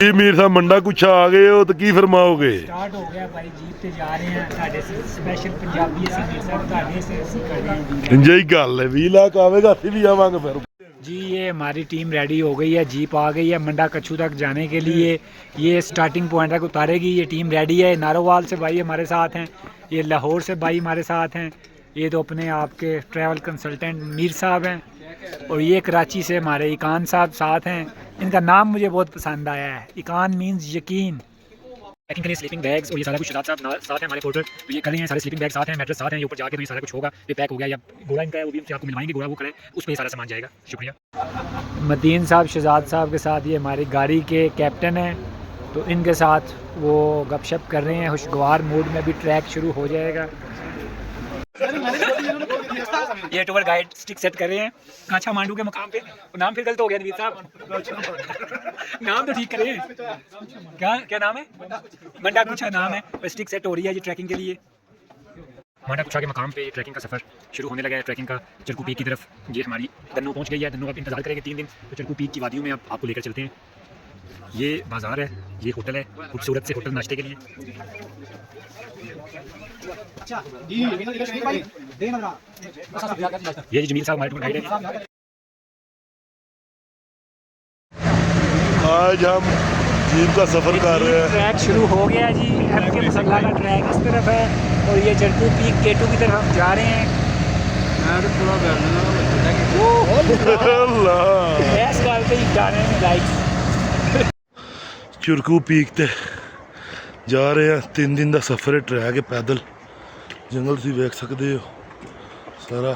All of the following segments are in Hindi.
जी मीर साहब मंडा कुछा आ गए हो तो की फरमाओगे? स्टार्ट हो गया भाई, जीप ते जा रहे हैं। साढ़े स्पेशल पंजाबी ਅਸੀਂ मीर साहब ਤੁਹਾਡੇ से ਅਸੀਂ कर रहे हैं। यही गल है 20 लाख आवेगा असि भी आवांगे फिर। जी ये हमारी टीम रेडी हो गई है, जीप आ गई है मंडा कच्छू तक जाने के लिए। ये स्टार्टिंग पॉइंट तक उतारेगी। ये टीम रेडी है। नारोवाल से भाई हमारे साथ हैं, ये लाहौर से भाई हमारे साथ हैं, ये तो अपने आपके ट्रैवल कंसल्टेंट मीर साहब हैं, और ये कराची से हमारे इकान साहब साथ हैं। इनका नाम मुझे बहुत पसंद आया है, इकान मीन्स यकीन। पैकिंग के लिए स्लीपिंग बैग्स और ये सारा कुछ शहजाद साहब साथ हैं हमारे पोर्टर, तो ये कर रहे हैं। सारे स्लीपिंग बैग साथ हैं, मैट्रेस साथ हैं। ये ऊपर जाके तो ये सारा कुछ होगा, ये पैक हो गया। या घोड़ा इनका है वो भी आपको मिलवाएंगे, घोड़ा वो करें उस पर ये सारा सामान जाएगा। शुक्रिया। मदीन साहब शहजाद साहब के साथ ये हमारी गाड़ी के कैप्टन हैं, तो इनके साथ वो गपशप कर रहे हैं। खुशगवार मूड में भी ट्रैक शुरू हो जाएगा। ये टूर गाइड स्टिक सेट कर रहे हैं काछा मांडू के मुकाम पे। नाम फिर गलत हो गया नवीद साहब, नाम तो ठीक करें। क्या क्या नाम है? मंडा कुछा नाम है। स्टिक सेट हो रही है जी ट्रैकिंग के लिए। मंडा कुछा के मुकाम पे ट्रैकिंग का सफ़र शुरू होने लगा है। ट्रैकिंग का चरकू पीक की तरफ ये हमारी दन्नू पहुंच गई है। दन्नू आप इंतजार करेंगे 3 दिन, तो चरकू पीक की वादियों में अब आपको लेकर चलते हैं। ये बाज़ार है, ये होटल है, खूबसूरत से होटल नाश्ते के लिए। ये जमील साहब हमारे टूर गाइड है। आज हम जीप का सफर कर रहे हैं। ट्रैक शुरू हो गया जी। एम के मसल्ला का ट्रैक इस तरफ है, और ये चरकू पीक केटू की तरफ हम जा रहे हैं। चुरकू पीक ते जा रहे हैं। 3 दिन का सफर है, ट्रैक है पैदल। जंगल तुम वेख सकते हो सारा,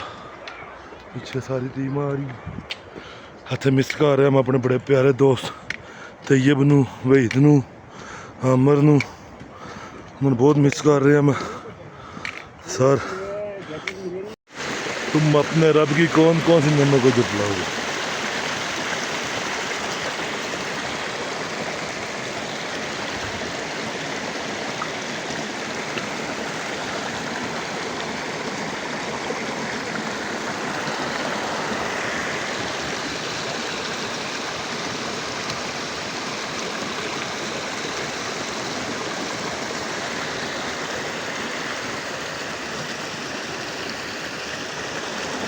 पीछे सारी टीम आ रही। हथे मिस कर रहे हम अपने बड़े प्यारे दोस्त तैयब नू, वहीद नू, आमर नू। उन्होंने बहुत मिस कर रहे हैं हम सर। तुम अपने रब की कौन कौन सी नमों को जुटलाओगे?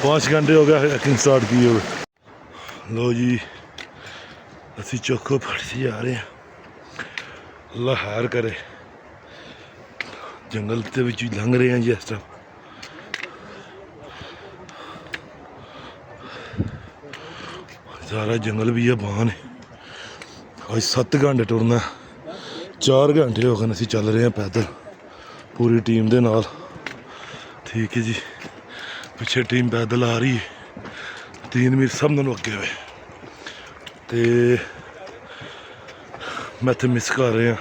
पाँच घंटे हो गया हैकिंग स्टार्ट किए हुए। लो जी असी चौखो फटसी जा रहे हैं। अल्लाह खैर करे। जंगल के विच लंघ रहे हैं जी इस टाइम। सारा जंगल भी है, बान है। आज 7 घंटे टुरना, 4 घंटे हो गए असी चल रहे हैं पैदल पूरी टीम के नाल। ठीक है जी, पिछे टीम पैदल आ रही है। 3 मील सब नू अगे हुए ते मैं इतने मिस कर रहे हैं।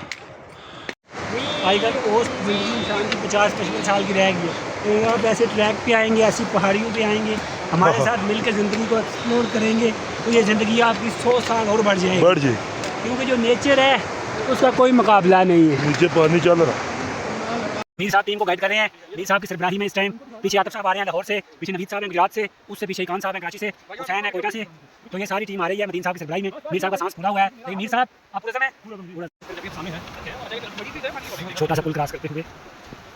आजकल पोस्ट जिंदगी इंसान की 50-55 साल की रह गई है। तो आप ऐसे ट्रैक पे आएंगे, ऐसी पहाड़ियों पे आएंगे, हमारे साथ मिलकर ज़िंदगी को एक्सप्लोर करेंगे, तो ये ज़िंदगी आपकी 100 साल और बढ़ जाएगी। बढ़ जाए, क्योंकि जो नेचर है उसका कोई मुकाबला नहीं है। नीचे पानी चल रहा। मीर साहब टीम को गाइड कर रहे हैं। मीर साहब की सरबराही में इस टाइम पीछे आतिफ साहब आ रहे हैं लाहौर से, पीछे नवीद साहब हैं गुजरात से, उससे पीछे इकान साहब हैं कराची से, हुसैन है कोयटा से। तो ये सारी टीम आ रही है मदीन साहब की सरबराही में। मीर साहब का सांस फूला हुआ है, लेकिन मीर साहब आप पूरे समय छोटा सा पुल क्रॉस करते हुए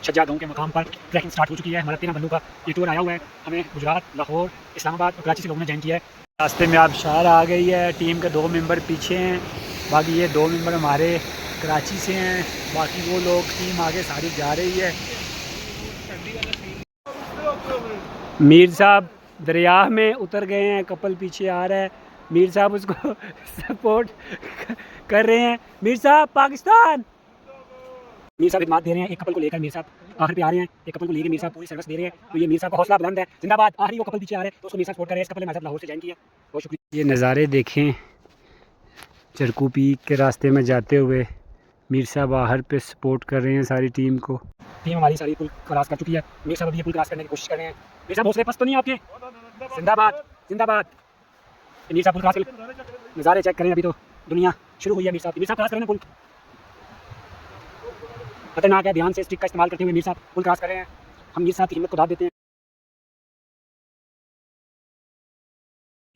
छज्जा गाँव के मकाम पर ट्रैकिंग स्टार्ट हो चुकी है। हमारा 13 बंदों का ये टूर आया हुआ है। हमें गुजरात, लाहौर, इस्लामाबाद और कराची से लोगों ने ज्वाइन किया है। रास्ते में आबशार आ गई है। टीम के 2 मेंबर पीछे हैं, बाकी ये 2 मेंबर हमारे कराची से हैं। बाकी वो लोग टीम आगे सारी जा रही है। मीर साहब दरिया में उतर गए हैं, कपल पीछे आ रहा है। मीर साहब उसको सपोर्ट कर रहे हैं। मीर साहब पाकिस्तान। मीर साहब खिदमत दे रहे हैं एक कपल को लेकर। मीर साहब आखिर पे आ रहे हैं, एक कपल को लेकर मीर साहब पूरी सर्विस दे रहे हैं। तो ये मीर साहब का हौसला बुलंद है, जिंदाबाद। आखिरी वो कपल पीछे आ रहे हैं तो उसको मीर साहब सपोर्ट कर रहे हैं। इस कपल ने हमारे साथ लाहौर से ज्वाइन किया, बहुत शुक्रिया। ये नज़ारे देखें चरकू पीक के रास्ते में जाते हुए। मीर साहब बाहर पे सपोर्ट कर रहे हैं सारी टीम को। टीम हमारी सारी पुल क्रॉस कर चुकी है। मीर साहब अभी ये पुल क्रॉस करने की कोशिश कर रहे हैं। मीर साहब हौसले पस्त तो नहीं आपके? जिंदाबाद जिंदाबाद। मीर साहब पुल क्रॉस कर, नज़ारे चेक करें। अभी तो दुनिया शुरू हुई है। मीर साहब क्रॉस करें पुल, खतरनाक है। ध्यान से स्टिक का इस्तेमाल करते हुए मीर साहब पुल क्रॉस कर रहे हैं। हम मीर साहब की हिम्मत को दाद देते हैं।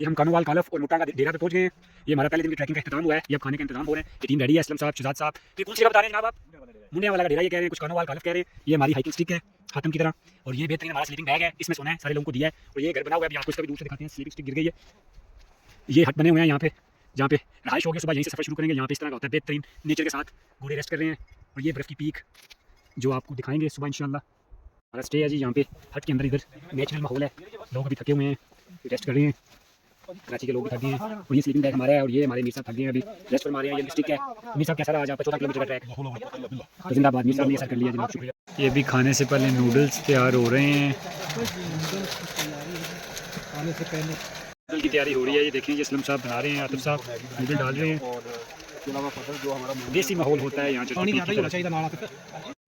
ये हम कानोवाल कालफ और मुट्टा का डेरा पे पहुंच गए हैं। ये हमारा पहले दिन की ट्रैकिंग का इख्तिताम हुआ है। ये अब खाने का इंतजाम हो रहे हैं। ये टीम रेडी है। असलम साहब, शहजाद साहब, ये कौन सी जगह बता रहे हैं जनाब आप? मुंडिया वाला का डेरा ये कह रहे हैं, कुछ कानोवाल कालफ कह रहे हैं। ये हमारी हाइकिंग स्टिक है खातम की तरह, और ये बेहतरीन हमारा स्लीपिंग बैग है, इसमें सोना है, सारे लोगों को दिया है। और ये घर बना हुआ है, अभी आपको इसका भी दूर से दिखाते हैं। स्लीपिंग स्टिक गिर गई है। ये हट बने हुए हैं यहाँ पे, जहाँ पे रहाइश हो गया। सुबह यहीं से सफर शुरू करेंगे। यहाँ पे इस तरह का होता है, बेहतरीन नेचर के साथ घोड़े रेस्ट कर रहे हैं। और ये बर्फ़ की पीक जो आपको दिखाएंगे सुबह इंशाल्लाह। हमारा स्टे है जी यहाँ पे हट के अंदर। इधर नेचुरल माहौल है, लोग अभी थके हुए हैं, रेस्ट कर रहे हैं। कराची के लोग भी थक गए हैं। और ये स्लीपिंग बैग हमारा है, और ये हमारे मीर साहब थक गए हैं, अभी रेस्ट फरमा रहे हैं। ये स्टिक है। मीर साहब कैसा रहा आज आपका 14 किलोमीटर का ट्रैक? तो जिंदाबाद, मीर साहब ने ये सर कर लिया जनाब, शुक्रिया। ये भी खाने से पहले नूडल्स तैयार हो रहे हैं। खाने से पहले नूडल की तैयारी हो रही है। ये देखिए, ये असलम साहब बना रहे हैं, आतिफ साहब नूडल डाल रहे हैं। देसी माहौल होता है यहाँ।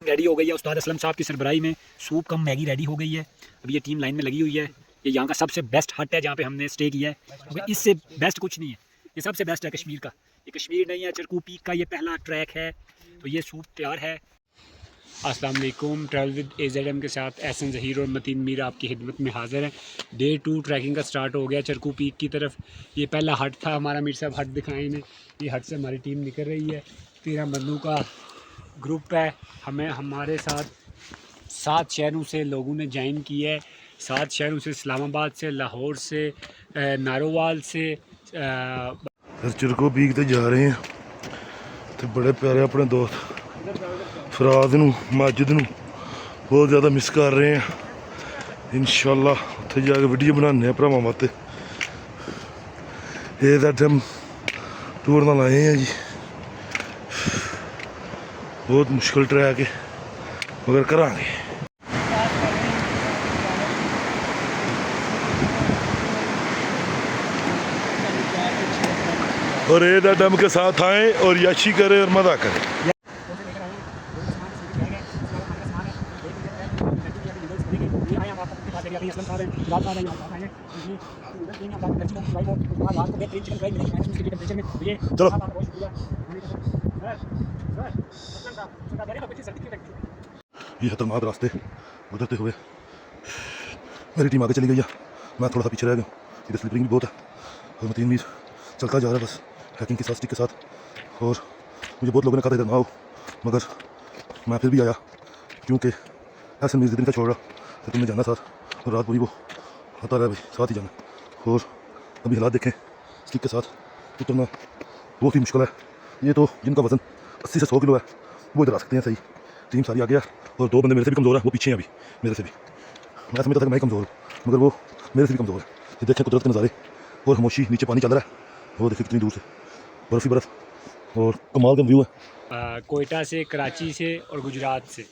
रेडी हो गई है उस्ताद असलम साहब की सरबराही में। सूप कम मैगी रेडी हो गई है। अभी ये टीम लाइन में लगी हुई है। ये यहाँ का सबसे बेस्ट हट है जहाँ पे हमने स्टे किया है, क्योंकि इससे बेस्ट कुछ नहीं है। ये सबसे बेस्ट है कश्मीर का। ये कश्मीर नहीं है, चरकू पीक का ये पहला ट्रैक है। तो ये सूप तैयार है। अस्सलाम वालेकुम, ट्रैवल विद AZM के साथ एहसन ज़हीर और मतीन मीर आपकी खिदमत में हाज़िर हैं। डे 2 ट्रैकिंग का स्टार्ट हो गया चरकू पीक की तरफ। ये पहला हट था हमारा, मीर साहब हट दिखाएं इन्हें। ये हट से हमारी टीम निकल रही है। 13 बंदों का ग्रुप है। हमें हमारे साथ 7 शहरों से लोगों ने ज्वाइन किया है। 7 शहरों से, इस्लामाबाद से, लाहौर से, नारोवाल से। चरको पीक ते जा रहे हैं। तो बड़े प्यारे अपने दोस्त फराज नूं, माजिद नूं बहुत ज़्यादा मिस कर रहे हैं। इंशाल्लाह उत्थे जाके वीडियो बनाने भरावां वास्ते। AZM टूर नाल आए हैं जी। बहुत मुश्किल ट्रैक है, मगर करांगे। और AZM के साथ आए और याशी करें और मज़ा करें। चलो ये खतरनाक रास्ते गुजरते हुए मेरी टीम आगे चली गई है, मैं थोड़ा सा पीछे रह गया। इधर स्लिपरिंग भी बहुत है और मतीन मीर चलता जा रहा है बस हैकिंग के साथ, स्टिक के साथ। और मुझे बहुत लोगों ने कहा था इधर ना आओ, मगर मैं फिर भी आया, क्योंकि ऐसे मीर दिन का छोड़ रहा तो तुमने जाना साथ। और रात पूरी वो आता रहा भाई, साथ ही जाना। और अभी हालात देखें, स्टिक के साथ उतरना बहुत ही मुश्किल है। ये तो जिनका वज़न 80 से 100 किलो है वो इधर आ सकते हैं सही। टीम सारी आ गया और 2 बंदे मेरे से भी कमज़ोर है, वो पीछे हैं अभी मेरे से भी। मैं समझता था कि मैं कमज़ोर हूँ, मगर वो मेरे से भी कमज़ोर है। ये देखें कुदरत के नज़ारे और खामोशी, नीचे पानी चल रहा है, वो देखिए कितनी दूर से बर्फ़ ही बर्फ़ और कमाल का व्यू है। कोयटा से, कराची से और गुजरात से।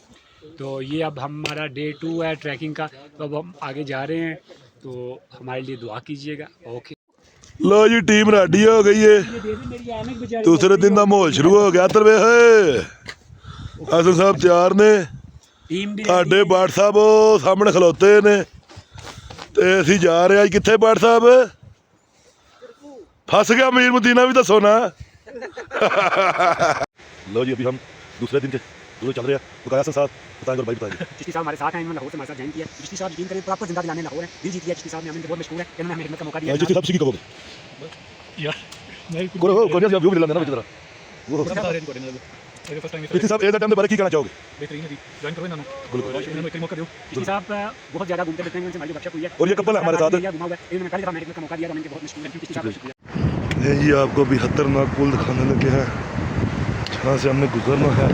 तो ये अब हमारा डे 2 है ट्रैकिंग का। तो अब हम आगे जा रहे हैं, तो हमारे लिए दुआ कीजिएगा। ओके, लो जी टीम रेडी हो गई है। दूसरे दिन का माहौल शुरू हो गया। तरवे हसन साहब तैयार ने, साडे बाट साहब सामने खलोते ने, ते असीं जा रहे हैं। कित्थे बाट साहब? फस गया मीर मदीना भी दसो ना। लो जी अभी हम दूसरे दिन के दूर चल रहे हैं। बताया हसन साहब, बताएंगे और भाई बताएंगे। चिश्ती साहब हमारे साथ हैं, इन्होंने लाहौर से हमारे साथ ज्वाइन किया। चिश्ती साहब यकीन करें आपको जिंदा दिलाने लाहौर है, दिल जीत लिया चिश्ती साहब ने। हमें बहुत मशहूर है, इन्होंने हमें हिम्मत का मौका दिया। जिस हिसाब से की कहोगे यार कोरिया से व्यू मिला ना मुझे जरा वो चिश्ती साहब AZM के बारे की कहना चाहोगे? बेहतरीन है, ज्वाइन करो इन्होंने, बिल्कुल एक मौका दो। चिश्ती साहब बहुत ज़्यादा घूमते रहते हैं, उनसे हमारी वर्कशॉप हुई है। और ये कपल है हमारे साथ। इन्होंने पहले दफा हमें का मौका दिया, तो हम इनके बहुत मशहूर हैं। चिश्ती साहब का शुक्रिया। ये जी आपको भी खतरनाक पुल दिखाने लगे हैं, जहाँ से हमने गुजरना है।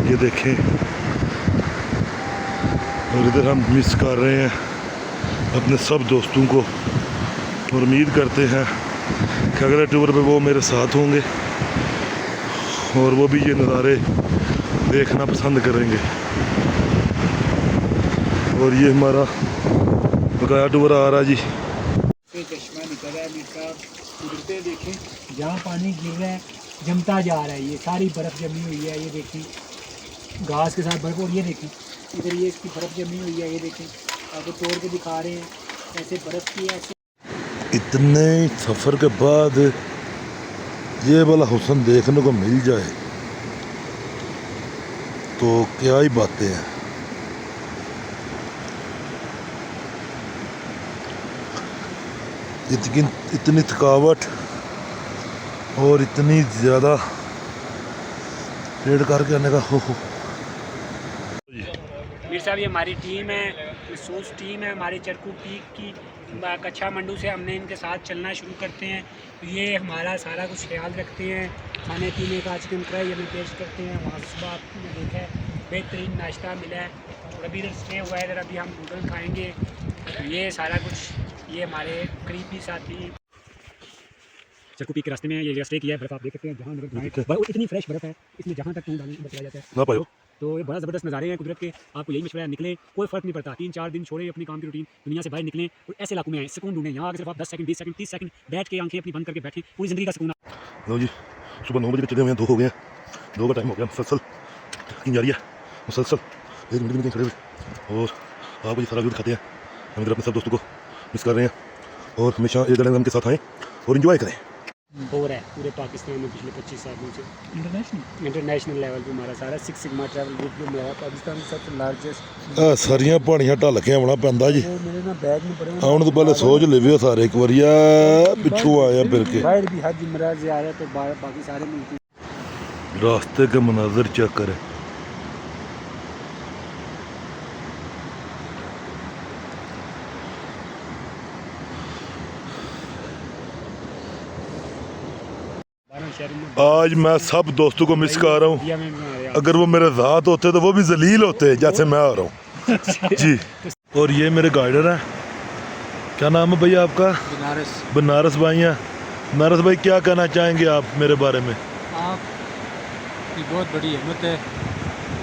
ये देखें, और इधर हम मिस कर रहे हैं अपने सब दोस्तों को, और उम्मीद करते हैं कि अगले टूर पे वो मेरे साथ होंगे और वो भी ये नज़ारे देखना पसंद करेंगे। और ये हमारा बकाया टूर आ रहा है जी। चश्मा निकल रहा है मीर साहब, कुदरते देखें, जहाँ पानी गिर रहा है जमता जा रहा है। ये सारी बर्फ़ जमी हुई है, ये देखें घास के साथ बर्फ़। और ये देखें इधर ये इसकी बर्फ़ जमी हुई है, ये देखें आपको तोड़ के दिखा रहे हैं ऐसे बर्फ़ की। ऐसे इतने सफ़र के बाद ये वाला हुस्न देखने को मिल जाए तो क्या ही बातें हैं। इतनी थकावट और इतनी ज़्यादा रेड करके आने का हो। मीर साहब ये हमारी टीम है, महसूस टीम है हमारी चरकू पीक की। कच्चा मंडू से हमने इनके साथ चलना शुरू करते हैं, तो ये हमारा सारा कुछ ख्याल रखते हैं। खाने पीने का चिकन फ्राई हमें पेश करते हैं। वहाँ सुबह आपने देखा है बेहतरीन नाश्ता मिला है, और अभी इधर स्टे हुआ है, इधर अभी हम नूडल खाएँगे। तो ये सारा कुछ ये हमारे करीबी साथी चरकू पीक के रास्ते में ये स्टे किया है। बर्फ़ आप देख सकते हैं, जहाँ बर्फ़ इतनी फ्रेश बर्फ़ है, इसमें जहाँ तक डालने बचाया जाता है ना पायो। तो ये बड़ा ज़बरदस्त नज़ारे हैं कुदरत के। आपको यही मशवरा है, निकलें, कोई फ़र्क नहीं पड़ता। 3-4 दिन छोड़ें अपनी काम की रूटीन, दुनिया से बाहर निकलें और ऐसे इलाकों में आएँ, सुकून ढूंढें। यहाँ आगे सिर्फ आप 10 सेकंड 20 सेकंड 30 सेकंड बैठ के आंखें अपनी बंद करके बैठें, पूरी ज़िंदगी का सुकून। लो जी, सुबह 9 बजे के चले हुए हैं, 2 हो गए हैं, 2 का टाइम हो गया। मुसलसल ट्रैकिंग जारी है, मुसलसल 1 मिनट भी नहीं खड़े हुए, और आपको ये सारा व्यू दिखाते हैं। हम इधर अपने सब दोस्तों को मिस कर रहे हैं, और हमेशा एक गले के साथ आएँ और इन्जॉय करें। हो रहा है पूरे पाकिस्तान में पिछले 25 सालों से इंटरनेशनल लेवल पे हमारा सारा 6 सिग्मा ट्रैवल ग्रुप जो मेरा पाकिस्तान में सबसे लार्जेस्ट सारियां पहाड़ियां ढल के आना पैंदा जी। मेरे ना बैग में पड़े आने तो पहले सोच लिवियो सारे एक बार पिछू आया फिर के बाहर भी हज उम्रा ज़ियारत तो बाकी सारे मुल्क रास्ते के मनाजर चेक करें। आज मैं सब दोस्तों को मिस कर रहा हूँ। अगर वो मेरे साथ होते तो वो भी जलील होते जैसे मैं हो रहा हूँ जी। और ये मेरे गाइडर हैं, क्या नाम है भैया आपका? बनारस। बनारस भाई हैं। बनारस भाई क्या कहना चाहेंगे आप मेरे बारे में? आपकी बहुत बड़ी हिम्मत है,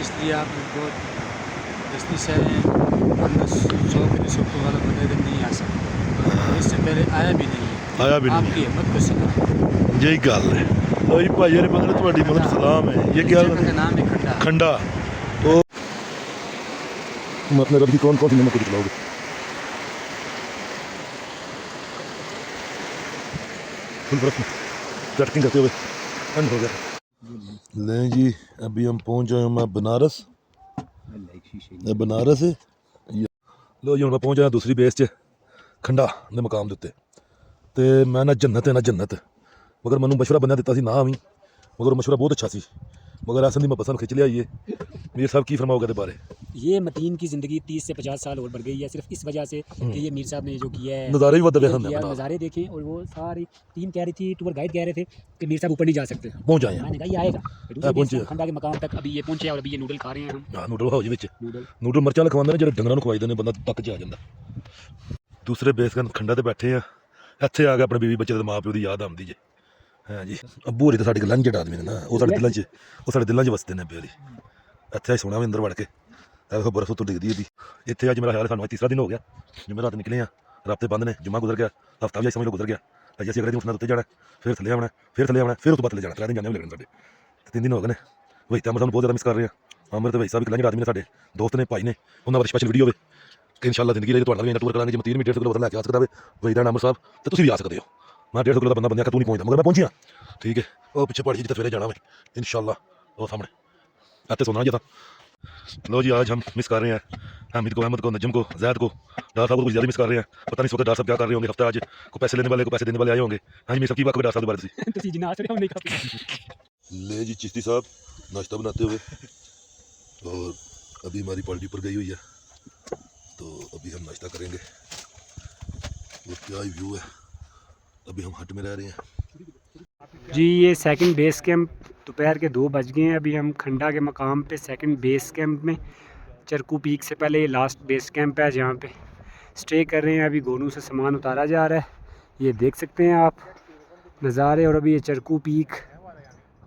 इसलिए आप बहुत दस्ती से आए हैं। वरना 100 के 100 वाला बंदे दिन नहीं आ सकता, इससे पहले आया भी नहीं आपकी हिम्मत को सलाम। यही गल है भाई भाई ने मतलब थोड़ी मतलब सलाम है। ये क्या नाम है खंडा। खंडा। तो तुम अपने रब की कौन कौन सी नमक को दिखलाओगे? फुल बर्फ में ट्रैकिंग करते हुए ठंड हो गया। ले जी, अभी हम पहुंच गए मैं बनारस। बनारस है लो जी, हूँ मैं पहुंच गया दूसरी बेस च खंडा के मकाम के उत्ते। ते मैं ना जन्नत है ना जन्नत, मगर मैनू मशवरा बंदा दिता सी ना भी, मगर मशवरा बहुत अच्छा सी, मगर ऐसा नहीं मैं बसन खिंच लिया। ये सब की फरमाओगे बारे? ये मतीन की ज़िंदगी 30 से 50 साल और बढ़ गई है सिर्फ इस वजह से कि ये मीर साहब ने जो किया है। नज़ारे भी बदले हैं, नज़ारे देखें। और वो सारी टीम कह रही थी, टूर गाइड कह रहे थे कि मीर साहब ऊपर नहीं जा सकते, पहुँच जाए। मैंने कहा ये आएगा, पहुँचे खंडा के मकाम तक अभी ये पहुँचे, और अभी ये नूडल खा रहे हैं हम। हाँ, नूडल खाओ जी, नूडल मिर्चा खवाते हैं जो डंगर खवाई देने, बंदा तक च आ जाता। दूसरे बेस कैंप खंडा ते बैठे हैं, ਇੱਥੇ ਆ ਕੇ ਆਪਣੇ ਬੀਵੀ ਬੱਚੇ ਦੇ ਮਾਂ ਪਿਓ ਦੀ ਯਾਦ ਆਉਂਦੀ ਜੇ। ਹਾਂ ਜੀ, ਅੱਬੂ ਹੋਰੀ ਤਾਂ ਸਾਡੇ ਗੱਲਾਂ 'ਚ ਜੜ ਆਦਮੀ ਨੇ ਨਾ, ਉਹ ਸਾਡੇ ਦਿਲਾਂ 'ਚ ਵਸਦੇ ਨੇ ਅੱਬੇ ਹੋਰੀ। ਇੱਥੇ ਆ ਸੋਣਾ ਵੀ ਅੰਦਰ ਵੜ ਕੇ ਇਹ ਵੇਖੋ ਬਰਫ਼ ਉੱਤੋਂ ਡਿੱਗਦੀ ਇਹਦੀ। ਇੱਥੇ ਅੱਜ ਮੇਰਾ ਖਿਆਲ ਸਾਨੂੰ ਤੀਸਰਾ ਦਿਨ ਹੋ ਗਿਆ, ਜਿਵੇਂ ਰਾਤ ਨਿਕਲੇ ਆ, ਰਾਤੇ ਬੰਦ ਨੇ, ਜੁਮਾ ਗੁਜ਼ਰ ਗਿਆ, ਹਫਤਾ ਵੀ ਸਮਝ ਲਓ ਗੁਜ਼ਰ ਗਿਆ। ਅੱਜ ਅਸੀਂ ਅਗਲੇ ਦਿਨ ਉੱਠਣਾ, ਉੱਤੇ ਜਾਣਾ, ਫਿਰ ਥੱਲੇ ਆਉਣਾ, ਫਿਰ ਥੱਲੇ ਆਉਣਾ, ਫਿਰ ਉਸ ਤੋਂ ਬਾਅਦ ਥੱਲੇ ਜਾਣਾ। 3 ਦਿਨ ਜਾਣੇ ਲੱਗਣੇ ਸਾਡੇ, 3 ਦਿਨ ਹੋ ਗਏ ਨੇ। ਵਹੀ ਤਾਂ ਸਾਨੂੰ ਬਹੁਤ ਜ਼ਿਆਦਾ ਮਿਸ ਕਰ ਰਹੇ ਹਾਂ। ਅਮਰ ਤੇ ਵਹੀ ਸਾਹਿਬ ਵੀ ਗੱਲਾਂ 'ਚ ਆਦਮੀ ਨੇ, ਸਾਡੇ ਦੋਸਤ ਨੇ, ਭਾਈ ਨੇ, ਉਹਨਾਂ ਬਾਰੇ ਸਪੈਸ਼ਲ ਵੀਡੀਓ ਹੋਵੇ कि इंशाल्लाह जिंदगी ले ਤੁਹਾਡਾ ਵੀ ਇਹਨਾਂ ਟੂਰ ਕਰਾਂਗੇ। ਜੇ 3 ਮੀਟਰ 1.5 ਕਿਲੋ ਵਜ਼ਨ ਲੈ ਕੇ ਆ ਸਕਦਾ ਵੇ ਵਹੀਦਾ ਅਮਰ ਸਾਹਿਬ, ਤੇ ਤੁਸੀਂ ਵੀ ਆ ਸਕਦੇ ਹੋ। ਮੈਂ 1.5 ਕਿਲੋ ਦਾ ਬੰਦਾ ਤੂੰ ਨਹੀਂ ਪਹੁੰਚਦਾ, ਮਗਰ ਮੈਂ ਪਹੁੰਚਿਆ। ਠੀਕ ਹੈ, ਉਹ ਪਿੱਛੇ पहाड़ी जिते सवेरे जाना है इंशाल्लाह, वो सामने आते सोना जाता। लो जी, आज हम मिस कर रहे हैं हामिद को, अहमद को, नजम को, जैद को, डार साहब को कुछ ज़्यादा मिस कर रहे हैं। पता नहीं इस वक्त डार साहब क्या कर रहे होंगे। हफ्ता आज को पैसे लेने वाले, को पैसे देने वाले आए होंगे। हाँ जी, मेरी सबकी बात डार साहब दोबारा से ले जी। चिश्ती साहब नाश्ता बनाते हुए, और अभी हमारी पार्टी पर गई हुई है, तो अभी हम नाश्ता करेंगे। और क्या ही व्यू है, अभी हम हट में रह रहे हैं जी। ये सेकंड बेस कैंप, दोपहर के 2 बज गए हैं। अभी हम खंडा के मकाम पे सेकंड बेस कैंप में, चरकू पीक से पहले ये लास्ट बेस कैंप है जहाँ पे स्टे कर रहे हैं। अभी गोनू से सामान उतारा जा रहा है, ये देख सकते हैं आप नज़ारे। और अभी ये चरकू पीक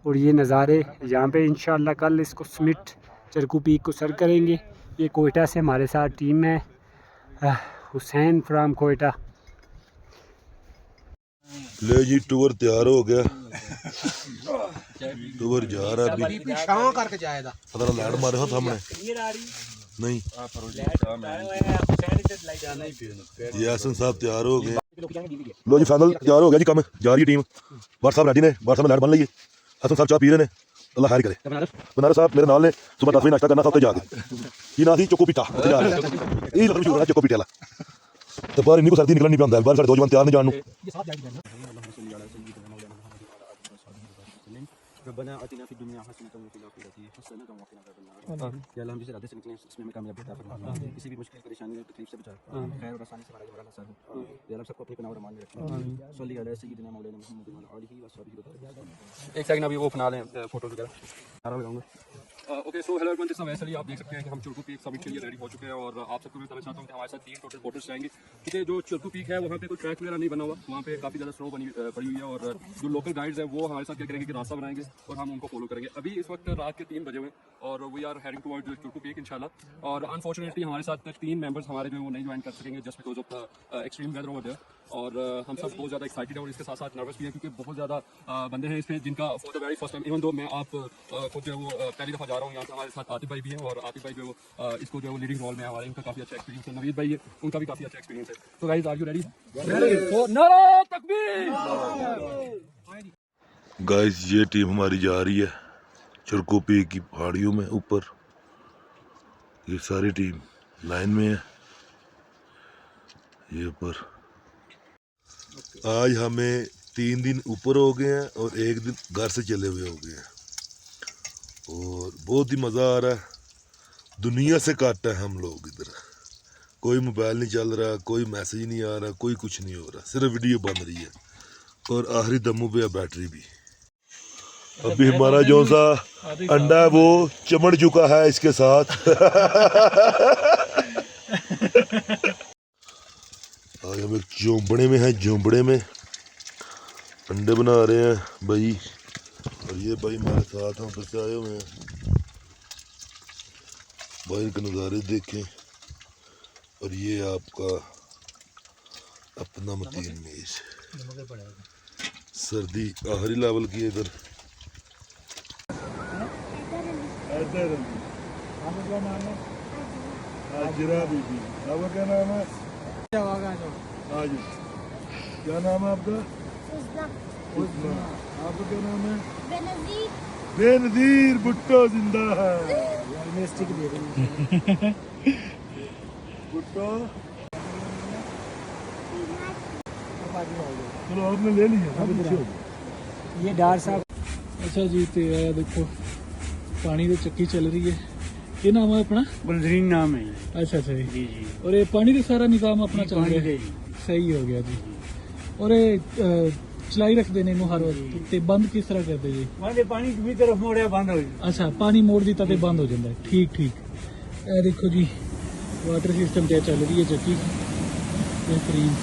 और ये नज़ारे यहाँ पे इंशाल्लाह कल इसको समिट चरकू पीक को सर करेंगे। ये कोयटा से हमारे साथ टीम है, हुसैन फ्राम कोयटा। ले जी, टूर तैयार हो गया, टूर जा रहा है अभी। छांव करके जाएगा, पता ना लाइट मारे हो सामने नहीं। जी हसन साहब तैयार हो गए। लो जी, फाइनल तैयार हो गया जी, काम जा रही है टीम। बार साहब रेडी ने, बार साहब लाइट बन ली है। हसन साहब चाह पी रहे हैं, अल्लाह खैर करे। बनारस साहब मेरे नाल ने, सुबह 10 बजे नाश्ता करना था उत्ते जाके। की ना सी चोको पीठा, उत्ते जा रहे हैं। ये मतलब मशहूर है चोको पीठे वाला। तो पर इन्हीं को सर्दी निकलनी पाता है बाहर 2 तैयार नहीं जानू रब्बना आतिना फिद दुनिया हसनतन व फिल आखिरति हसनतन व किना अज़ाबन्नार। या अल्लाह हम जिस रास्ते से निकले इसमें हमें कामयाबी अता फरमा, किसी भी मुश्किल परेशानी और तकलीफ से बचा, खैर और आसानी से हमारा हमारा सर हो। या अल्लाह सबको अपनी पनाह और अमान में रखें। सल्ली अला सय्यिदिना मौलाना मुहम्मद व अला आलिहि व अस्हाबिहि व सल्लम। एक सेकंड अभी वो बना लें फोटोज वगैरह सारा लगाऊंगा। ओके सो हेलो एवरीवन, जिस वैसे ही आप देख सकते हैं कि हम चिल्कू पीक समिट के लिए रेडी हो चुके हैं और आप सबको मैं बताना चाहता हूँ कि हमारे साथ 3 टोटल बोटर्स जाएंगे, क्योंकि जो चिल्कू पीक है वहाँ पे कोई ट्रैक वगैरह नहीं बना हुआ, वहाँ पे काफ़ी ज़्यादा स्नो पड़ी हुई है और जो लोकल गाइड्स हैं वो हमारे साथ क्या करेंगे कि रास्ता बनाएंगे और हम उनको फॉलो करेंगे। अभी इस वक्त रात के 3 बजे हुए और we are heading toward Chilku peak इंशाल्लाह। और अनफॉर्चुनेटली हमारे साथ 3 मेंबर्स हमारे जो है वो नहीं ज्वाइन कर सकेंगे just because of the extreme weather over there. और हम सब बहुत ज़्यादा एक्साइटेड हैं और इसके साथ साथ नर्वस भी हैं, क्योंकि बहुत ज़्यादा बंदे हैं इसमें जिनका for the very first time, even though मैं आप खुद जो है वो पहली दफा जा रहा हूँ यहाँ पे। हमारे साथ आतिफ भाई भी हैं और आतिफ भाई जो है वो इसको जो है वो लीडिंग रोल में हमारे, इनका काफ़ी अच्छा एक्सपीरियंस है। नवीद भाई है, उनका भी काफ़ी अच्छा एक्सपीरियंस है। तो गाइस आर यू रेडी? नारे तकबीर। गाइस ये टीम हमारी जा रही है चिल्कू पीक की पहाड़ियों में ऊपर। ये सारी टीम लाइन में है। ये ऊपर आज हमें 3 दिन ऊपर हो गए हैं और 1 दिन घर से चले हुए हो गए हैं और बहुत ही मज़ा आ रहा है। दुनिया से कट है हम लोग इधर, कोई मोबाइल नहीं चल रहा, कोई मैसेज नहीं आ रहा, कोई कुछ नहीं हो रहा, सिर्फ वीडियो बन रही है और आखिरी दमों पे बैटरी भी। अभी हमारा जो सा अंडा है वो चमड़ चुका है इसके साथ। आज हम एक झोंपड़े में हैं, झोंपड़े में अंडे बना रहे हैं भाई। और ये भाई हमारे साथ हम फिर से आए हुए हैं भाई, इनके नज़ारे देखें। और ये आपका अपना मतीन मेज, सर्दी आखिरी लेवल की इधर। हाजिरा बीबी, आपका क्या नाम है? आज क्या नाम है आपका? उस्मा। आपका क्या नाम है? बेनज़ीर। भुट्टो जिंदा है। भुट्टो चलो आपने ले लिया। ये डार साहब अच्छा जी, तो ये देखो पानी की चक्की चल रही है। ये नाम है अपना? बंदरीन नाम है। अच्छा अच्छा जी जी जी। और ये पानी का सारा निज़ाम अपना चल रहा है? सही हो गया जी। और ये चलाई रख देने ਨੂੰ हर वक्त ਤੇ ਬੰਦ ਕਿਸ ਤਰ੍ਹਾਂ ਕਰਦੇ ਜੀ? वाले पानी दूसरी तरफ मोड़े बंद हो जाए। अच्छा, पानी मोड़ दी तो बंद हो जाता है। ठीक ठीक। ये देखो जी वाटर सिस्टम ਤੇ चल रही है चक्की बेहतरीन।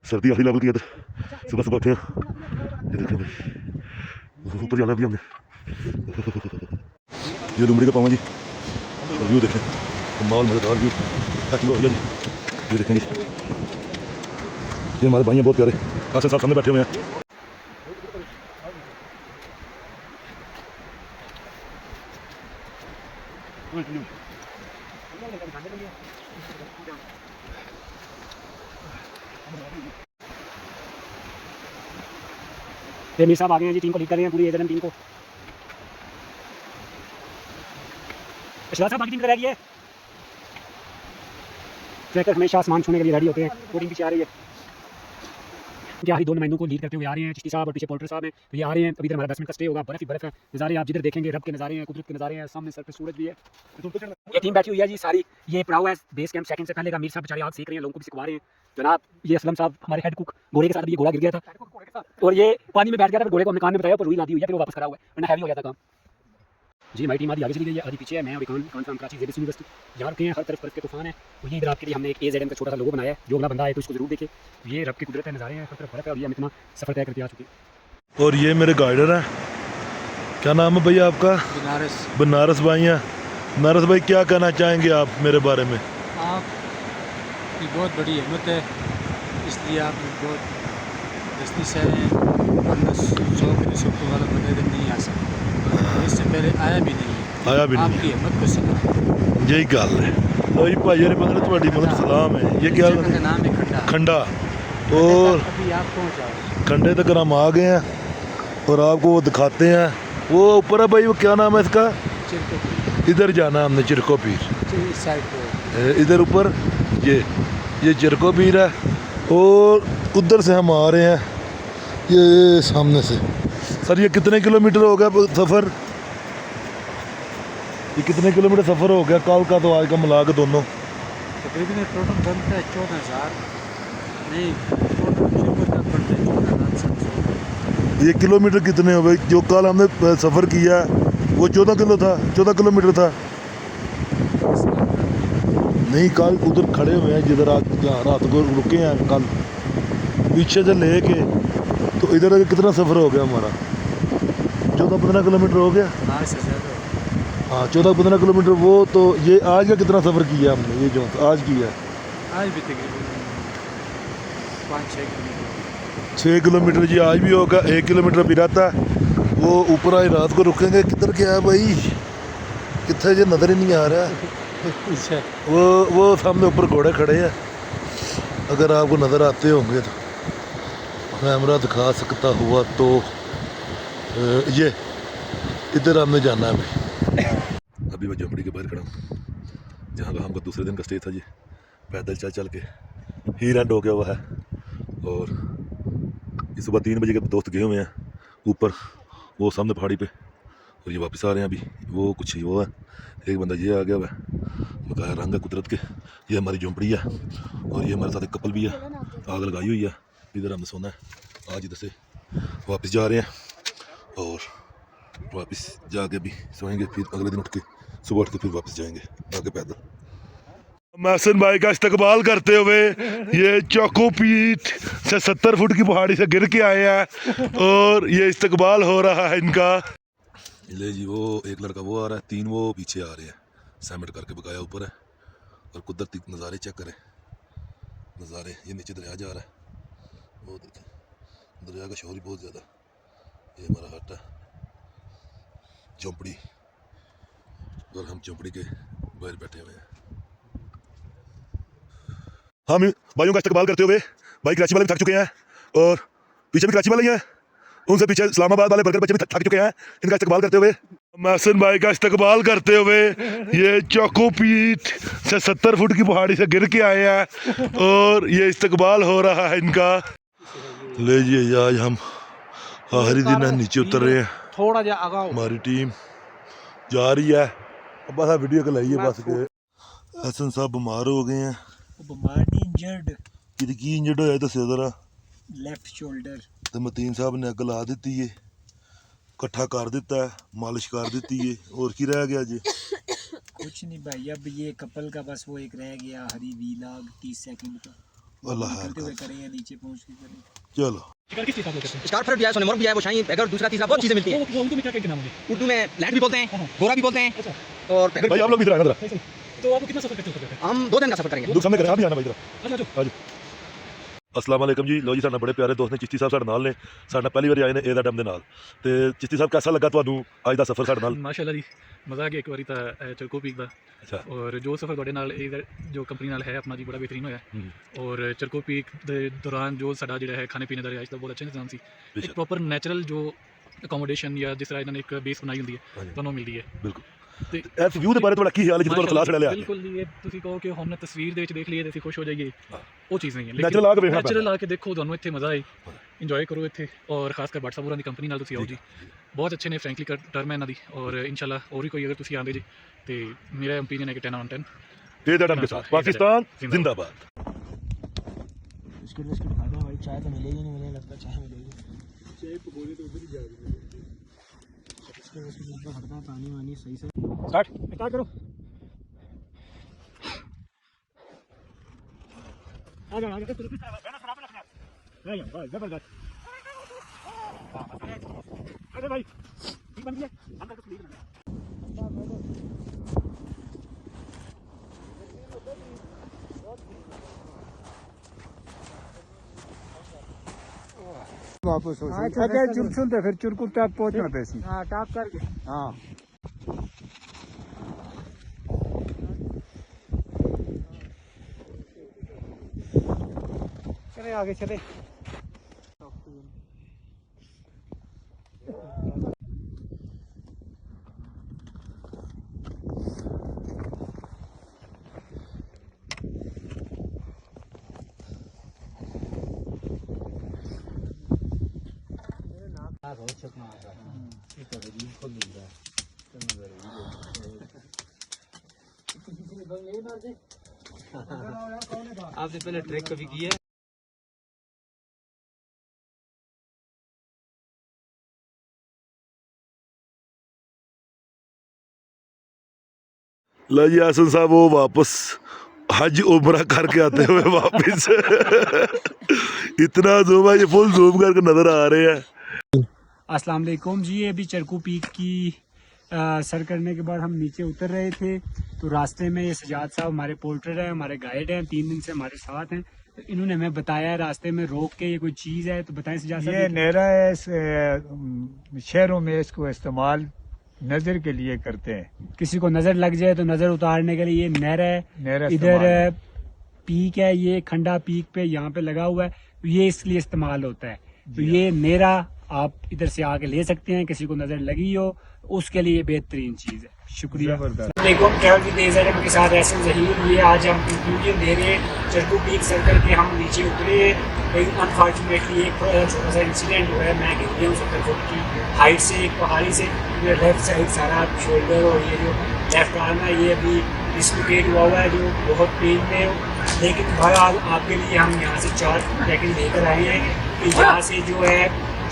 सर्दी आखिरी लेवल की है। सुबह सुबह उठे हैं, ये देखें भाई ऊपर जाना भी हमने। ये लुमड़ी का पावा जी, व्यू देखें, कमाल मजेदार व्यू। ये देखें जी, ये हमारे भाई हैं बहुत प्यारे, आसन साहब सामने बैठे हुए हैं। मीर साहब आ गए हैं जी, टीम को लीड कर रहे हैं पूरी एजरम टीम को। इशरात साहब बाकी टीम रह गई है। ट्रैकर हमेशा आसमान छूने के लिए रेडी होते हैं, वो टीम पीछे आ रही है। क्या ही 2 नुमाइंदों को लीड करते हुए आ रहे हैं चिश्ती साहब और पीछे पोल्टर साहब हैं। तो ये आ रहे हैं, अभी इधर हमारा 10 मिनट का स्टे होगा, बर्फ ही बर्फ है। नज़ारे आप जिधर देखेंगे रब के नज़ारे हैं, कुदरत के नज़ारे हैं, सामने सर पे सूरज भी है। ये टीम बैठी हुई है जी सारी, ये पड़ा हुआ है बेस कैंप सेकंड से पहले का। मीर साहब बेचारे आग सीख रहे हैं, लोगों को भी सिखवा रहे हैं। जनाब ये असलम साहब हमारे हेड कुक, घोड़े के साथ ये घोड़ा गिर गया था और ये पानी में बैठ गया था, घोड़े को हमने कान में बताया पर रुई लादी हुई है, फिर वो वापस करा हुआ है वरना हैवी हो गया था काम। जी हमारी टीम आधी आगे चली गई है, आधी पीछे है। मैं और इकान साहब कराची जेबीसी यूनिवर्सिटी यहाँ रुके हैं। हर तरफ बर्फ के तूफान है। और ये इधर आपके लिए हमने एक AZM का छोटा सा लोगो बनाया है, जो अगला बंदा आए तो इसको जरूर देखे। ये रब की कुदरत है, नज़ारे हैं, हर तरफ बर्फ है और ये हम इतना सफ़र तय करके आ चुके हैं। और ये मेरे गाइडर हैं, क्या नाम है भैया आपका? बनारस। बनारस भाई हैं। बनारस भाई क्या कहना चाहेंगे आप मेरे बारे में? आपकी बहुत बड़ी हिम्मत है, इसलिए आप बहुत दस्ती से आए हैं, वरना 100 के 100 वाला बंदे नहीं आ सकते। इससे पहले आया भी नहीं है, आया भी नहीं आपकी हिम्मत को सलाम। यही गल है। भाई भाई ने मतलब थोड़ी मतलब सलाम है। ये क्या जगह का नाम है खंडा। खंडा। और अभी आप पहुँचाओ खंडे तक हम आ गए हैं और आपको वो दिखाते हैं। वो ऊपर है भाई, वो क्या नाम है इसका? चिरको इधर जाना हमने, चिरको पीर इस साइड पे। इधर ऊपर ये ये चिरको पीर है और उधर से हम आ रहे हैं ये सामने से। सर ये कितने किलोमीटर हो गया सफ़र? ये कितने किलोमीटर सफ़र हो गया कल का तो आज का मिला के दोनों? तकरीबन टोटल बनता है 14,000 नहीं टोटल पड़ता है 14,700। ये किलोमीटर कितने हो गए? जो कल हमने सफ़र किया वो 14 किलोमीटर था। नहीं कल उधर खड़े हुए हैं जिधर जहाँ रात को रुके हैं कल, पीछे से लेके तो इधर कितना सफ़र हो गया हमारा? 14-15 किलोमीटर हो गया। हाँ से ज़्यादा हाँ 14-15 किलोमीटर। वो तो ये आज का कितना सफ़र किया हमने? ये जो आज किया है आज भी तकरीबन 5-6 किलोमीटर। 6 किलोमीटर जी आज भी होगा। 1 किलोमीटर भी रहता है। वो ऊपर आज रात को रुकेंगे। किधर क्या है भाई? कितने जो नज़र ही नहीं आ रहा है। अच्छा वो सामने ऊपर घोड़े खड़े हैं, अगर आपको नज़र आते होंगे तो कैमरा दिखा सकता हुआ तो ये इधर हमने जाना है। अभी मैं झोपड़ी के बाहर खड़ा हूँ जहाँ का हमका दूसरे दिन का स्टे था। जी पैदल चल चल के ही एंड हो गया हुआ है और ये सुबह 3 बजे के दोस्त गए हुए हैं ऊपर वो सामने पहाड़ी पे और ये वापस आ रहे हैं। अभी वो कुछ वो है, एक बंदा ये आ गया हुआ है, बकाया रंग है कुदरत के। ये हमारी झोंपड़ी है और ये हमारे साथ एक कपल भी है, आग लगाई हुई है। इधर हमने सोना है। आज इधर से वापस जा रहे हैं और वापस जाके भी सोएंगे, फिर अगले दिन उठ के सुबह उठ के फिर वापस जाएंगे आगे पैदल। महसन भाई का इस्तकबाल करते हुए ये चौको पीठ से 70 फुट की पहाड़ी से गिर के आए हैं और ये इस्तकबाल हो रहा है इनका। ले जी वो एक लड़का वो आ रहा है, 3 वो पीछे आ रहे हैं सैमिट करके बकाया ऊपर है और कुदरती नज़ारे चेक करें। नज़ारे ये नीचे दरिया जा रहा है, वो देखें दरिया का शोर ही बहुत ज़्यादा। ये हमारा हट है झोंपड़ी और हम झोंपड़ी के बाहर बैठे हुए हैं। हम भाइयों का इस्तकबाल करते हुए भाई कराची वाले भी थक चुके हैं और पीछे भी कराची वाले ही हैं, उनसे पीछे इस्लामाबाद वाले बर्गर बच्चे भी थक चुके हैं। इनका इस्तकबाल करते हुए महसन भाई का इस्तकबाल करते हुए ये चौको पीठ से 70 फुट की पहाड़ी से गिर के आए हैं और ये इस्तकबाल हो रहा है इनका। ले जी आज हम आखिरी दिन है, नीचे उतर रहे हैं। थोड़ा जा आगा हमारी टीम जा रही है। अब बस वीडियो को लाइए बस के। हसन साहब बीमार हो गए हैं। बीमार नहीं इंजर्ड, की इंजर्ड होया दस्यो जरा। लेफ्ट शोल्डर तो मतीन साहब ने अग ला दी है, इकट्ठा कर दिता है, मालिश कर दी है। और की रह गया जी? कुछ नहीं भाई, अब ये कपल का बस वो एक रह गया हरी वीलॉग 30 सेकंड का, अल्लाह करते हुए करें या नीचे पहुंच के करें। चलो स्टार भी है, सोनेमोर भी है, वो शाही अगर दूसरा तीसरा बहुत चीजें मिलती हैं। उर्दू में क्या नाम है? उर्दू में लैंड भी बोलते हैं, गोरा भी बोलते हैं। और भाई आप लोग इधर आना जरा। तो आप कितना सफर करते हो? हम 2 दिन का सफर करेंगे। दुख सामने करें, आप भी आना भाई इधर। अच्छा आज अस्सलाम वालेकुम जी। लो जी साडे बड़े प्यारे दोस्त ने चिश्ती साहब साडे नाल ने, साडे पहली बार आए ने ए दा डैम दे नाल। ते चिश्ती साहब कैसा लगा तुहानू आज दा सफर साडे नाल? माशाअल्लाह जी मज़ा आ गया। एक बारी तो चरको पीक दा अच्छा और जो सफ़र तुहाडे नाल जो कंपनी नाल है अपना जी बड़ा बेहतरीन होया और चरको पीक दे दौरान जो साडा जिहड़ा है खाने पीने दा रिहाइश दा बहुत अच्छा इंतजाम सी। एक प्रॉपर नेचुरल जो अकोमोडेशन या जिस तरह इन्होंने एक बेस बनाई हुंदी है ਤੁਹਾਨੂੰ ਮਿਲਦੀ ਹੈ। बिल्कुल। ਤੇ ਇਸ ਵਿਊ ਦੇ ਬਾਰੇ ਤੁਹਾਡਾ ਕੀ ਖਿਆਲ ਹੈ ਜਦੋਂ ਤੁਹਾਨੂੰ ਕਲਾਸ ਲਿਆ? ਬਿਲਕੁਲ ਜੀ, ਇਹ ਤੁਸੀਂ ਕਹੋ ਕਿ ਹੁਣ ਤਸਵੀਰ ਦੇ ਵਿੱਚ ਦੇਖ ਲਈਏ ਤੇ ਅਸੀਂ ਖੁਸ਼ ਹੋ ਜਾਈਏ, ਉਹ ਚੀਜ਼ ਨਹੀਂ ਹੈ। Natural ਆ ਕੇ ਵੇਖਣਾ ਨੈਚੁਰਲ ਆ ਕੇ ਦੇਖੋ, ਤੁਹਾਨੂੰ ਇੱਥੇ ਮਜ਼ਾ ਆਏ, ਇੰਜੋਏ ਕਰੋ ਇੱਥੇ। ਔਰ ਖਾਸ ਕਰ ਭੱਟ ਸਾਹਿਬ ਹੋਰਾਂ ਦੀ ਕੰਪਨੀ ਨਾਲ ਤੁਸੀਂ ਆਓ ਜੀ, ਬਹੁਤ ਅੱਛੇ ਨੇ, ਫਰੈਂਕਲੀ ਟਰਮ ਹੈ ਇਹਨਾਂ ਦੀ। ਔਰ ਇਨਸ਼ਾਅੱਲਾ ਹੋਰ ਵੀ ਕੋਈ ਅਗਰ ਤੁਸੀਂ ਆਉਂਦੇ ਜੀ ਤੇ ਮੇਰਾ ਓਪੀਨੀਅਨ ਹੈ ਕਿ 10 on 10। ए दा डैम के साथ पाकिस्तान जिंदाबाद। बिस्किट बिस्किट खा दो भाई, चाय तो मिलेगी नहीं, मुझे लगता चाय मिलेगी। चाय पकौड़े तो उधर ही जा रहे हैं। बिस्किट बिस्किट खा पानी वानी सही से स्टार्ट करो। आ जाओ जबरदस्त। अरे भाई ठीक बन गया, अंदर तो क्लीन है। वापस हो अगर चुरचुन तो फिर चुरकुल तक पहुंचना पैसी। हां टॉप करके हाँ चले आगे चले। आपने पहले ट्रैक कभी की है? लो जी आसन साहब वो वापस हज उम्रा करके आते हुए वापस इतना जूम है, ये फुल जूम करके नजर आ रहे हैं। अस्सलाम वालेकुम जी। ये अभी चरकू पीक की सर करने के बाद हम नीचे उतर रहे थे, तो रास्ते में ये सजाद साहब हमारे पोर्टर हैं, हमारे गाइड हैं, 3 दिन से हमारे साथ हैं। तो इन्होंने हमें बताया रास्ते में रोक के ये कोई चीज़ है, तो बताएं सजाद साहब। ये नेरा है, शहरों में इसको इस्तेमाल नजर के लिए करते हैं। किसी को नजर लग जाए तो नजर उतारने के लिए ये नहर नहर है। इस्तेमाल इधर पीक है, ये खंडा पीक पे यहाँ पे लगा हुआ है, तो ये इसलिए इस्तेमाल होता है। तो ये नेरा आप इधर से आके ले सकते हैं, किसी को नजर लगी हो उसके लिए बेहतरीन चीज है। शुक्रिया। वालेकुम, ट्रैवल विद AZM के साथ एहसन ज़हीर। ये आज हम कंक्लूजन दे रहे हैं चरकू पीक सर करके हम नीचे उतरे हैं, लेकिन अनफॉर्चुनेटली एक छोटा सा इंसिडेंट हुआ है। मैं गिर गया हूँ 70 फुट की हाइट से, एक पहाड़ी से। मेरा लेफ्ट साइड सारा शोल्डर और ये जो लेफ्ट आर्म है ये अभी डिस्लोकेट हुआ है, जो बहुत पेन में हो। लेकिन बहरहाल आपके लिए हम यहाँ से 4 पैकेज लेकर आए हैं कि यहाँ से जो है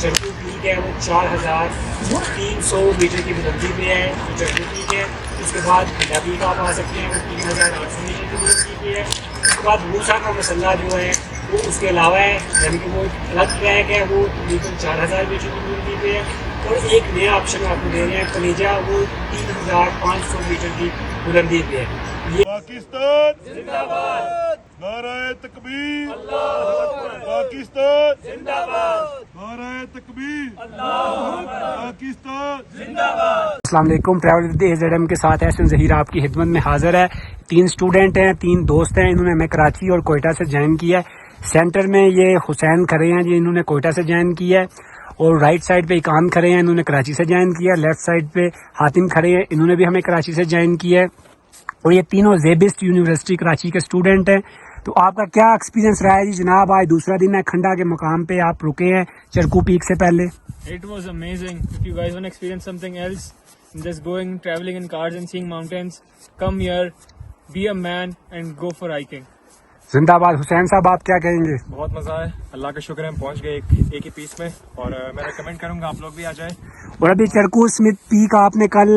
चरकू पीक है वो 4300 मीटर की बुलंदी पे है, जो चरकू पीक है। उसके बाद खंडा पीक आप आ सकते हैं, वो 3800 मीटर की बुलंदी पे है। उसके बाद मूसा का मसला जो है वो उसके अलावा है, यानी कि वो अलग ट्रैक है, वो तकरीबन 4000 मीटर की बुलंदी पे है। और एक नया ऑप्शन आपको दे रहे हैं कलेजा, वो 3500 मीटर की बुलंदी पे है। ये पाकिस्तान जिंदाबाद, नाराए तकबीर, पाकिस्तान जिंदाबाद, नाराए तकबीर, पाकिस्तान जिंदाबाद। अस्सलाम वालेकुम, ट्रैवल विद AZM के साथ एहसन ज़हीर आपकी खिदमत में हाजिर है। 3 स्टूडेंट हैं, 3 दोस्त हैं, इन्होंने हमें कराची और कोयटा से ज्वाइन किया है। सेंटर में ये हुसैन खड़े हैं जी, इन्होंने कोयटा से ज्वाइन किया है। और राइट साइड पे इकान खड़े हैं, इन्होंने कराची से ज्वाइन किया। लेफ्ट साइड पे हातिम खड़े हैं, इन्होंने भी हमें कराची से ज्वाइन किया है। और ये तीनों जेबिस्ट यूनिवर्सिटी कराची के स्टूडेंट हैं। तो आपका क्या एक्सपीरियंस रहा है जी जनाब? आज दूसरा दिन है, खंडा के मुकाम पे आप रुके हैं चरकू पीक से पहले। It was amazing. If you guys want to experience something else, just going, traveling in cars and seeing mountains, come here, be a man and go for hiking. जिंदाबाद। हुसैन साहब आप क्या कहेंगे? बहुत मजा है, अल्लाह का शुक्र है हम पहुंच गए एक ही पीस में। और मैं रेकमेंड करूंगा आप लोग भी आ जाएं। और अभी चरकू स्मिथ पीक आपने कल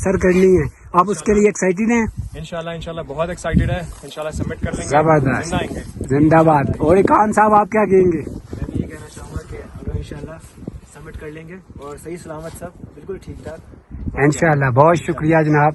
सर करनी है, आप उसके लिए एक्साइटेड हैं? इंशाल्लाह बहुत एक्साइटेड है, इंशाल्लाह सबमिट कर लेंगे, जबरदस्त, जिंदा आएंगे। जिंदाबाद। और इकान साहब आप क्या कहेंगे? मैं भी ये कहना चाहूँगा कि अगर इंशाल्लाह सबमिट कर लेंगे और सही सलामत सब बिल्कुल ठीक ठाक। इंशाल्लाह। बहुत शुक्रिया जनाब।